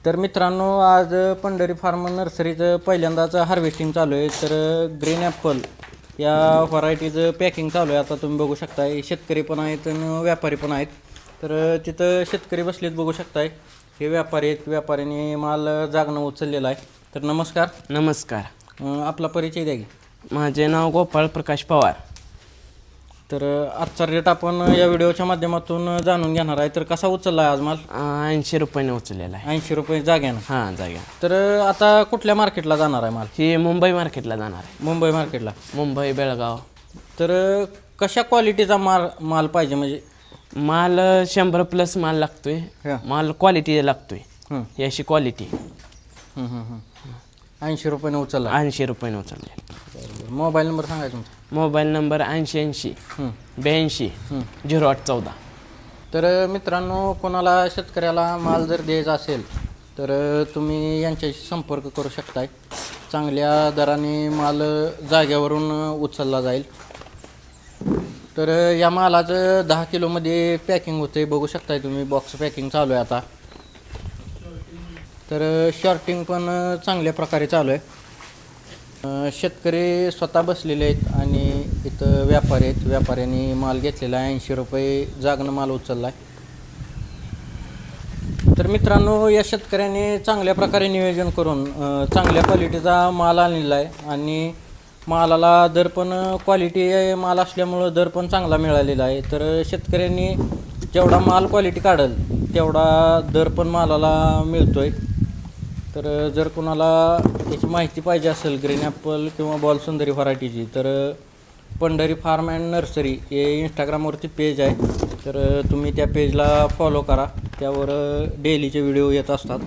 तर मित्रांनो, आज पंढरी फार्म नर्सरीचं पहिल्यांदाच हार्वेस्टिंग चालू आहे. तर ग्रीन ॲपल या व्हरायटीचं पॅकिंग चालू आहे. आता तुम्ही बघू शकताय, शेतकरी पण आहेत आणि व्यापारी पण आहेत. तर तिथं शेतकरी बसलेत बघू शकताय, हे व्यापारी आहेत. व्यापाऱ्यांनी माल जागणं उचललेला आहे. तर नमस्कार. नमस्कार. आपला परिचय द्या की. माझे नाव गोपाळ प्रकाश पवार. तर आजचा रेट आपण या व्हिडिओच्या माध्यमातून जाणून घेणार आहे. तर कसा उचलला आहे आज माल? 80 रुपयाने उचललेला आहे. 80 रुपये जाग्यानं. हां, जाग्या. तर आता कुठल्या मार्केटला जाणार आहे माल? ही मुंबई मार्केटला जाणार आहे. मुंबई मार्केटला. मुंबई, बेळगाव. तर कशा क्वालिटीचा माल पाहिजे? म्हणजे माल 100+ माल लागतोय. हां. माल क्वालिटी लागतोय. हं. ही अशी क्वालिटी. 80 रुपयाने उचलला. 80 रुपयाने उचलले. मोबाईल नंबर सांगा तुमचा. Mobile number 8080 82 0814. तर मित्रांनो, कोणाला शेतकऱ्याला माल जर द्यायचा असेल तर तुम्ही यांच्याशी संपर्क करू शकताय. चांगल्या दराने माल जाग्यावरून उचलला जाईल. तर या मालाचं 10 किलोमध्ये पॅकिंग होते, बघू शकताय तुम्ही. बॉक्स पॅकिंग चालू आहे आता. तर शॉर्टिंग पण चांगल्या प्रकारे चालू आहे. शेतकरी स्वतः बसलेले आहेत आणि इथं व्यापारी आहेत. व्यापाऱ्यांनी माल घेतलेला आहे. 80 रुपये जागनं माल उचलला आहे. तर मित्रांनो, या शेतकऱ्याने चांगल्या प्रकारे नियोजन करून चांगल्या क्वालिटीचा माल आणलेला आहे आणि मालाला दर पण क्वालिटी माल असल्यामुळं दर पण चांगला मिळालेला आहे. तर शेतकऱ्यांनी जेवढा माल क्वालिटी काढेल तेवढा दर पण मालाला मिळतो आहे. तर जर कोणाला याची माहिती पाहिजे असेल ग्रीन ॲपल किंवा बॉलसुंदरी व्हरायटीची, तर पंढरी फार्म अँड नर्सरी हे इंस्टाग्रामवरती पेज आहे. तर तुम्ही त्या पेजला फॉलो करा. त्यावर डेलीचे व्हिडिओ येत असतात.